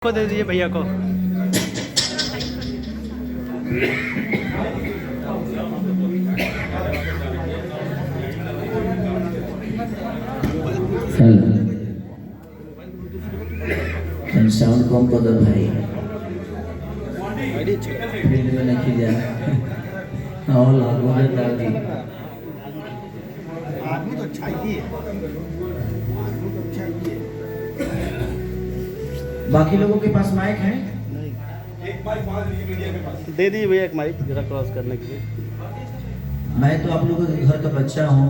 को दे दीजिए भैया को। साउंड कम कर दो भाई, फील्ड में नहीं जा और लागू में डाल दी। आदमी तो चाहिए, बाकी लोगों के पास माइक है? एक माइक दे दीजिए भैया, एक माइक जरा क्रॉस करने के लिए। मैं तो आप लोगों के घर का बच्चा हूँ,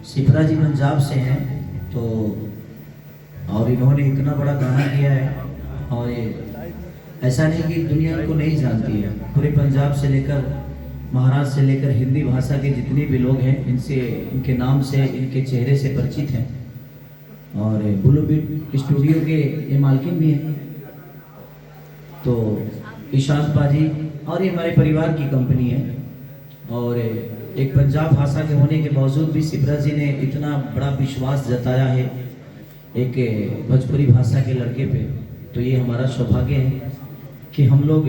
सिपरा जी पंजाब से हैं, तो और इन्होंने इतना बड़ा गाना किया है और ये ऐसा नहीं कि दुनिया इनको नहीं जानती है। पूरे पंजाब से लेकर महाराष्ट्र से लेकर हिंदी भाषा के जितने भी लोग हैं इनसे, इनके नाम से, इनके चेहरे से परिचित हैं। और ब्लू बीट स्टूडियो के ये मालकिन भी हैं, तो ईशांत पाजी, और ये हमारे परिवार की कंपनी है। और एक पंजाब भाषा के होने के बावजूद भी सिपरा जी ने इतना बड़ा विश्वास जताया है एक भोजपुरी भाषा के लड़के पे, तो ये हमारा सौभाग्य है कि हम लोग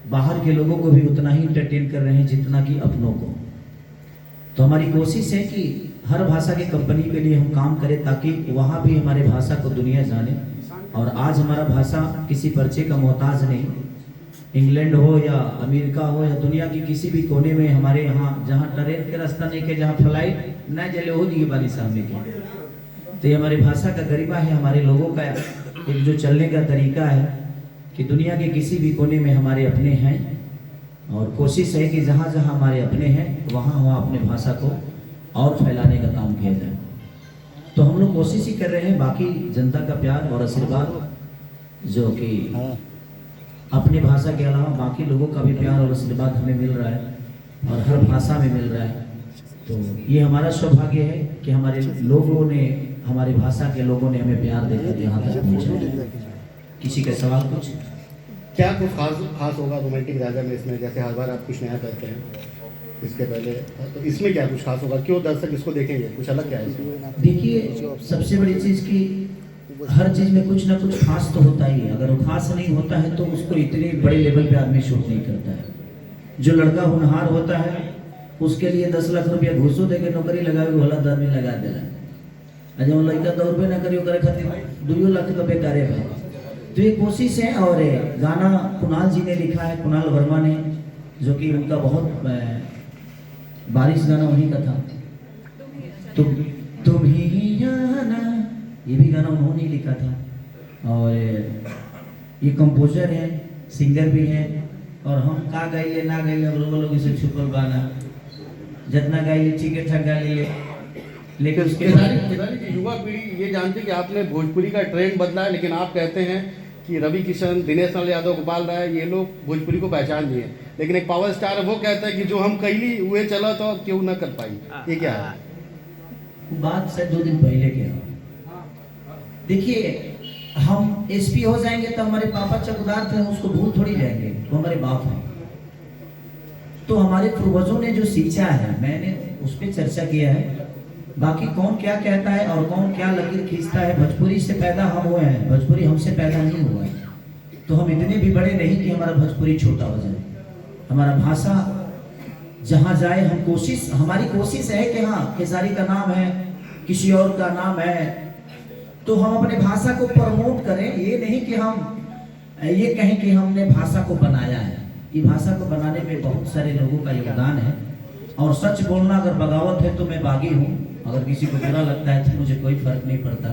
बाहर के लोगों को भी उतना ही एंटरटेन कर रहे हैं जितना कि अपनों को। तो हमारी कोशिश है कि हर भाषा की कंपनी के लिए हम काम करें ताकि वहाँ भी हमारे भाषा को दुनिया जाने। और आज हमारा भाषा किसी परिचय का मोहताज नहीं, इंग्लैंड हो या अमेरिका हो या दुनिया की किसी भी कोने में हमारे यहाँ जहाँ ट्रेन के रास्ता नहीं के, जहाँ फ्लाइट न जले हो जी वाली सामने के, तो ये हमारी भाषा का गरिमा है, हमारे लोगों का एक जो चलने का तरीका है कि दुनिया के किसी भी कोने में हमारे अपने हैं। और कोशिश है कि जहाँ जहाँ हमारे अपने हैं वहाँ वहाँ अपने भाषा को और फैलाने का काम किया जाए। तो हम लोग कोशिश ही कर रहे हैं, बाकी जनता का प्यार और आशीर्वाद जो कि अपनी भाषा के अलावा बाकी लोगों का भी प्यार और आशीर्वाद हमें मिल रहा है और हर भाषा में मिल रहा है। तो ये हमारा सौभाग्य है कि हमारे लोगों ने, हमारी भाषा के लोगों ने हमें प्यार देकर यहाँ तक पहुँचा। किसी का सवाल कुछ? क्या कुछ खास होगा रोमांटिक राजा में इसमें, जैसे हर बार आप कुछ नया करते हैं इसके पहले, तो इसमें क्या कुछ खास होगा? क्यों दर्शक इसको देखेंगे? कुछ अलग क्या है इसमें? देखिए, सबसे बड़ी चीज़ की हर चीज़ में कुछ ना कुछ खास तो होता ही है। अगर वो खास नहीं होता है तो उसको इतने बड़े लेवल पे आदमी शूट नहीं करता है। जो लड़का होनहार होता है उसके लिए 10 लाख रुपया घूसो देकर नौकरी लगावे भोला आदमी लगा देला, जो लड़का 2 रुपये ना करियो करे खातिर 2 लाख तो बेकार है भाई। तो ये कोशिश है। और गाना कुणाल जी ने लिखा है, कुणाल वर्मा ने, जो कि उनका बहुत बारिश गाना उन्हीं का था। तुम ही आना, ये भी गाना उन्होंने लिखा था। और ये कंपोजर है, सिंगर भी है। और हम का गाइले ना गाइले लोग इसे छुपल गाना जितना गाइले ठीक है ठाक गा ले, लेकिन उसके युवा पीढ़ी ये जानती है कि आपने भोजपुरी का ट्रेंड बदला है, लेकिन आप कहते हैं कि रवि किशन, दिनेश लाल यादव, गोपाल राय, ये लोग भोजपुरी को पहचान लिए, लेकिन एक पावर स्टार है वो कहता है कि जो हम कैली हुए चला तो क्यों ना कर पाई। ये क्या है? बात से 2 दिन पहले क्या, देखिए हम एसपी हो जाएंगे तो हमारे पापा चौकीदार थे, उसको भूल थोड़ी जाएंगे, वो हमारे बाप हैं। तो हमारे पूर्वजों ने जो सींचा है, मैंने उस पर चर्चा किया है। बाकी कौन क्या कहता है और कौन क्या लकीर खींचता है, भोजपुरी से पैदा हम हुए हैं, भोजपुरी हमसे पैदा नहीं हुआ है। तो हम इतने भी बड़े नहीं कि हमारा भोजपुरी छोटा हो जाए। हमारा भाषा जहाँ जाए, हम कोशिश, हमारी कोशिश है कि हाँ खेसारी का नाम है, किसी और का नाम है, तो हम अपने भाषा को प्रमोट करें। ये नहीं कि हम ये कहें कि हमने भाषा को बनाया है। ये भाषा को बनाने में बहुत सारे लोगों का योगदान है। और सच बोलना अगर बगावत है तो मैं बागी हूँ, अगर किसी को बुरा लगता है तो मुझे कोई फर्क नहीं पड़ता।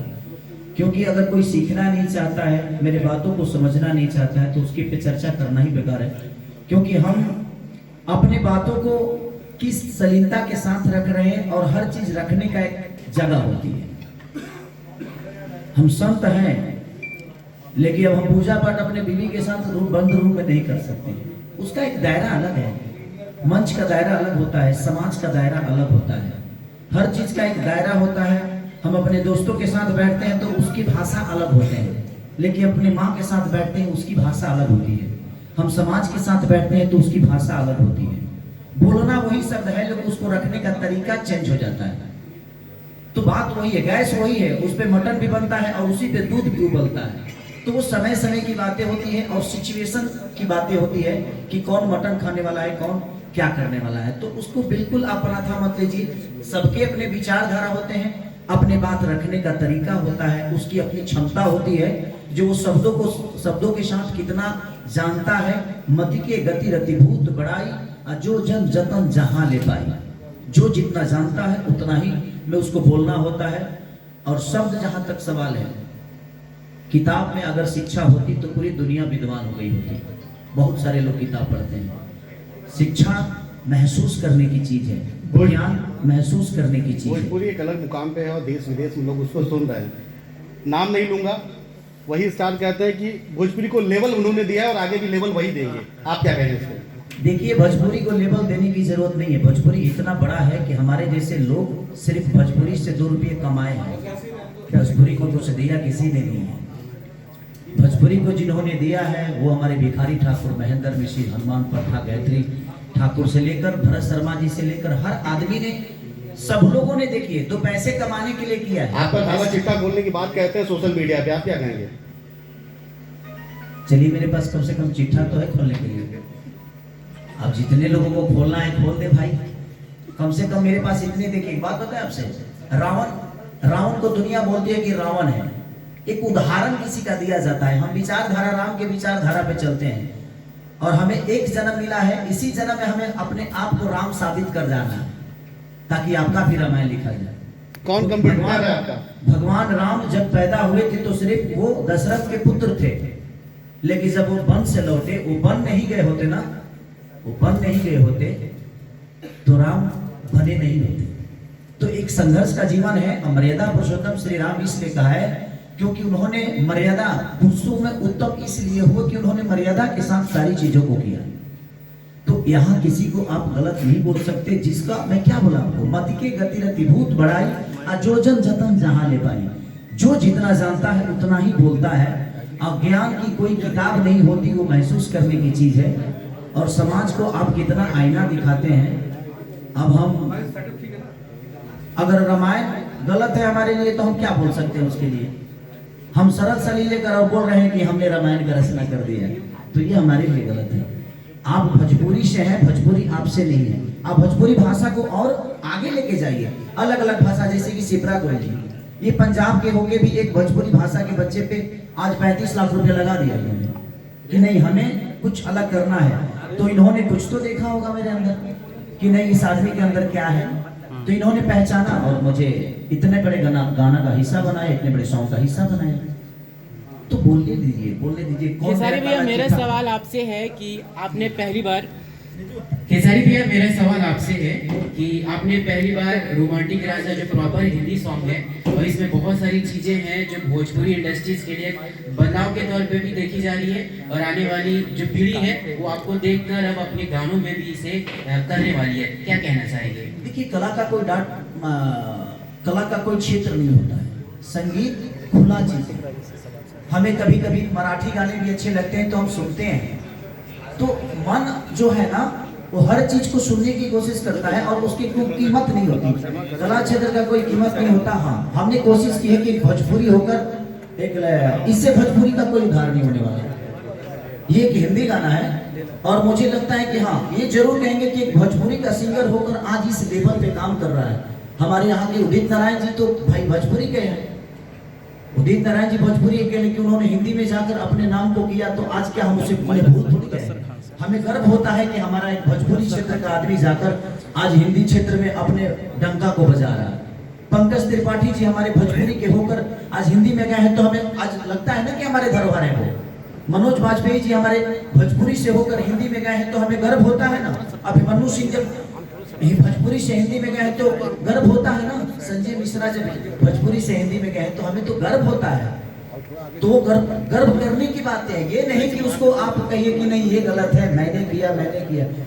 क्योंकि अगर कोई सीखना नहीं चाहता है, मेरे बातों को समझना नहीं चाहता है, तो उसके पे चर्चा करना ही बेकार है। क्योंकि हम अपने बातों को किस सलीलता के साथ रख रहे हैं, और हर चीज रखने का एक जगह होती है। हम संत हैं, लेकिन अब हम पूजा पाठ अपने बीवी के साथ बंद रूम में नहीं कर सकते। उसका एक दायरा अलग है, मंच का दायरा अलग होता है, समाज का दायरा अलग होता है, हर चीज का एक दायरा होता है। हम अपने दोस्तों के साथ बैठते हैं तो उसकी भाषा अलग होते हैं, लेकिन अपनी माँ के साथ बैठते हैं उसकी भाषा अलग होती है। हम समाज के साथ बैठते हैं तो उसकी भाषा अलग होती है। बोलना वही शब्द है, लेकिन उसको रखने का तरीका चेंज हो जाता है। तो बात वही है, गैस वही है, उस पर मटन भी बनता है और उसी पे दूध भी उबलता है। तो वो समय समय की बातें होती है और सिचुएशन की बातें होती है कि कौन मटन खाने वाला है, कौन क्या करने वाला है। तो उसको बिल्कुल अपना था मत लीजिए। सबके अपने विचारधारा होते हैं, अपने बात रखने का तरीका होता है, उसकी अपनी क्षमता होती है, जो शब्दों के साथ कितना जानता है। मति के गति रतिभूत बड़ाई, जो जन जतन जहां ले पाई। जो जितना जानता है उतना ही में उसको बोलना होता है। और शब्द जहां तक सवाल है, किताब में अगर शिक्षा होती तो पूरी दुनिया विद्वान हो गई होती। बहुत सारे लोग किताब पढ़ते हैं। शिक्षा महसूस करने की चीज है, ज्ञान महसूस करने की चीज है। भोजपुरी एक अलग मुकाम पे है और देश विदेश में लोग उसको सुन रहे हैं। नाम नहीं लूंगा, वही स्टार कहते हैं कि भोजपुरी को लेवल उन्होंने दिया है और आगे भी लेवल वही देंगे। आप क्या कहेंगे इसको? देखिए, भोजपुरी को लेवल देने की जरूरत नहीं है। भोजपुरी इतना बड़ा है कि हमारे जैसे लोग सिर्फ भोजपुरी से 2 रुपये कमाए हैं। भोजपुरी को कुछ दिया किसी ने नहीं है। भोजपुरी को जिन्होंने दिया है वो हमारे भिखारी ठाकुर, महेंद्र मिश्री, हनुमान पट्टा, गायत्री ठाकुर से लेकर भरत शर्मा जी से लेकर हर आदमी ने, सब लोगों ने देखिए 2 पैसे कमाने के लिए किया है। आप पर काला चिट्ठा खोलने की बात कहते हैं सोशल मीडिया पे, आप क्या कहेंगे? चलिए, मेरे पास कम से कम चिट्ठा तो है खोलने के लिए। अब जितने लोगों को खोलना है खोल दे भाई। कम से कम मेरे पास इतने। देखिए, एक बात बताएं आपसे, रावण को दुनिया बोलती है कि रावण है। एक उदाहरण किसी का दिया जाता है। हम विचारधारा, राम के विचारधारा पे चलते हैं और हमें एक जन्म मिला है। इसी जन्म में हमें अपने आप को राम साबित कर जाना है ताकि आपका भी रामायण लिखा जाए। कौन कंप्यूटर है आपका? भगवान राम जब पैदा हुए थे तो सिर्फ वो दशरथ के पुत्र थे, लेकिन जब वो वन से लौटे, वो वन नहीं गए होते ना, वो वन नहीं गए होते तो राम बने नहीं होते। तो एक संघर्ष का जीवन है। मर्यादा पुरुषोत्तम श्री राम इसलिए कहा है क्योंकि उन्होंने मर्यादा पुरुषों में उत्तम इसलिए हुआ कि उन्होंने मर्यादा के साथ सारी चीजों को किया। तो यहाँ किसी को आप गलत नहीं बोल सकते। जिसका मैं क्या बोला आपको, मति के गति रतिभूत बड़ाई, जो जन जतन जहां ले पाई। जो जितना जानता है उतना ही बोलता है। अज्ञान की कोई किताब नहीं होती, वो महसूस करने की चीज है। और समाज को आप कितना आईना दिखाते हैं। अब हम अगर रामायण गलत है हमारे लिए तो हम क्या बोल सकते हैं उसके लिए? हम सरल सलील लेकर और बोल रहे हैं कि हमने रामायण का रचना कर दिया, तो ये हमारे लिए गलत है। आप भोजपुरी से हैं, भोजपुरी आपसे नहीं है। आप भोजपुरी भाषा को और आगे लेके जाइए। अलग अलग भाषा, जैसे कि शिप्रा गोयल जी, ये पंजाब के होके भी एक भोजपुरी भाषा के बच्चे पे आज 35 लाख रुपया लगा दिया इन्होंने कि नहीं हमें कुछ अलग करना है। तो इन्होंने कुछ तो देखा होगा मेरे अंदर कि नहीं इस आदमी के अंदर क्या है, तो इन्होंने पहचाना और मुझे इतने बड़े गाना का हिस्सा बनाया, इतने बड़े सॉन्ग का हिस्सा बनाया। तो बोलने दीजिए। केसारी भैया, मेरा सवाल आपसे है कि आपने पहली बार रोमांटिक राजा जो प्रॉपर हिंदी सॉन्ग है, और इसमें बहुत सारी चीजें हैं जो भोजपुरी इंडस्ट्रीज के लिए बदलाव के तौर पे भी देखी जा रही है, और आने वाली जो पीढ़ी है वो आपको देखकर अब अपने गानों में भी इसे करने वाली है। क्या कहना चाहेंगे? देखिए, कला का कोई क्षेत्र नहीं होता है। संगीत खुला चीज है। हमें कभी कभी मराठी गाने भी अच्छे लगते हैं तो हम सुनते हैं। तो मन जो है ना, वो हर चीज को सुनने की कोशिश करता है और उसकी कोई कीमत नहीं होती। कला क्षेत्र का कोई कीमत नहीं होता। हाँ, हमने कोशिश की है कि भोजपुरी होकर एक इससे भोजपुरी का कोई उद्धार नहीं होने वाला। ये एक हिंदी गाना है और मुझे लगता है कि हाँ, ये जरूर कहेंगे कि एक भोजपुरी का सिंगर होकर आज इस लेवल पे काम कर रहा है। हमारे यहाँ के उदित नारायण जी तो भाई भोजपुरी के हैं। उदित नारायण जी भोजपुरी के, लेकिन उन्होंने हिंदी में जाकर अपने नाम को किया। तो आज क्या हम उसे भूल थोड़ी गए? हमें गर्व होता है कि हमारा एक भोजपुरी क्षेत्र का आदमी जाकर आज हिंदी क्षेत्र में अपने डंका को बजा रहा है। पंकज त्रिपाठी जी हमारे भोजपुरी के होकर आज हिंदी में गए हैं, तो हमें आज लगता है ना कि हमारे धरोहर है वो। मनोज वाजपेयी जी हमारे भोजपुरी से होकर हिंदी में गए हैं, तो हमें गर्व होता है ना। अभिमन्यु सिंह जब भोजपुरी से हिंदी में गए तो गर्व होता है ना। संजय मिश्रा जब भोजपुरी से हिंदी में गए तो हमें तो गर्व होता है। तो गर्व करने की बात है, ये नहीं कि उसको आप कहिए कि नहीं ये गलत है, मैंने किया।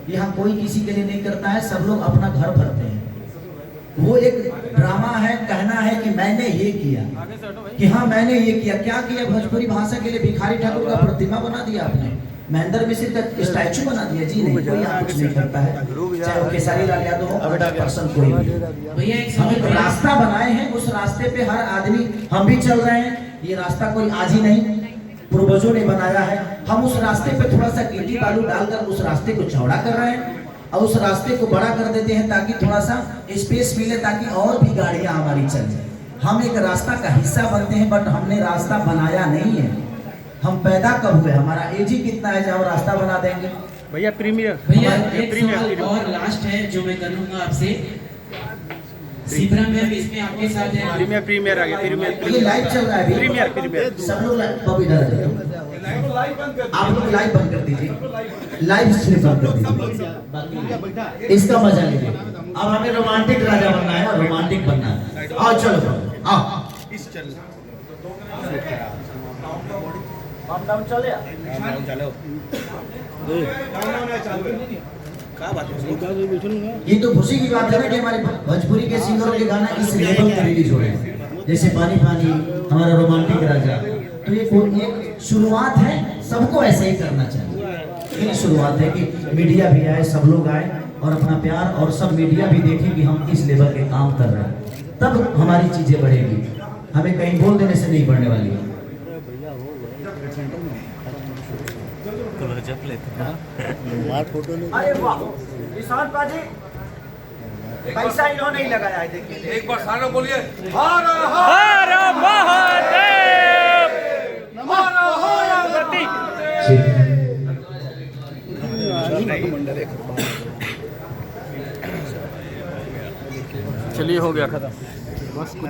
यहाँ कोई किसी के लिए नहीं करता है, सब लोग अपना घर भरते हैं। वो एक ड्रामा है, कहना है कि मैंने ये किया, कि हाँ मैंने ये किया। क्या किया? भोजपुरी भाषा के लिए भिखारी ठाकुर का प्रतिमा बना दिया आपने, महेंद्र मिश्र का स्टैचू बना दिया। जी नहीं, कोई यहाँ कुछ नहीं करता है, चाहे वो केसारी लाल यादव हो, पर्सन कोई भैया। एक रास्ता बनाए हैं, उस रास्ते पे हर आदमी, हम भी चल रहे हैं। ये रास्ता कोई आज ही नहीं, पूर्वजों ने बनाया है। हम उस रास्ते पे थोड़ा सा गिट्टी बालू डालकर उस रास्ते को चौड़ा कर रहे हैं और उस रास्ते को बड़ा कर देते हैं ताकि थोड़ा सा स्पेस मिले, ताकि और भी गाड़ियां हमारी चलें। हम एक रास्ता का हिस्सा बनते हैं, बट हमने रास्ता बनाया नहीं है। हम पैदा कब हुए, हमारा एज ही कितना है जब हम रास्ता बना देंगे। भैया प्रीमियर भैया एक सवाल और लास्ट है जो मैं करूंगा आपसे। सिप्रा मैम इसमें आपके साथ है। प्रीमियर आ गया, ये लाइव चल रहा है अभी। प्रीमियर सब लोग लाइव इधर आ जाओ। आप लोग लाइव बंद कर दीजिए, लाइव स्ट्रीम बंद कर दीजिए, इसका मजा लीजिए। अब हमें रोमांटिक राजा बनना है, रोमांटिक बनना है। आओ चलो आओ। ये तो खुशी की बात है ना कि हमारे भोजपुरी के सिंगरों के गाना इस लेवल पे रिलीज हो रहे हैं, जैसे पानी पानी, हमारा रोमांटिक राजा। तो ये एक शुरुआत है, सबको ऐसे ही करना चाहिए। ये शुरुआत है कि मीडिया भी आए, सब लोग आए और अपना प्यार, और सब मीडिया भी देखे कि हम किस लेवल के काम कर रहे हैं, तब हमारी चीजें बढ़ेगी। हमें कहीं बोल देने से नहीं बढ़ने वाली है। अरे वाह निशांत पाजी, पैसा इन्होंने नहीं लगाया है। देखिए एक बार सारा बोलिए, हर महादेव नमः। चलिए हो गया खत्म।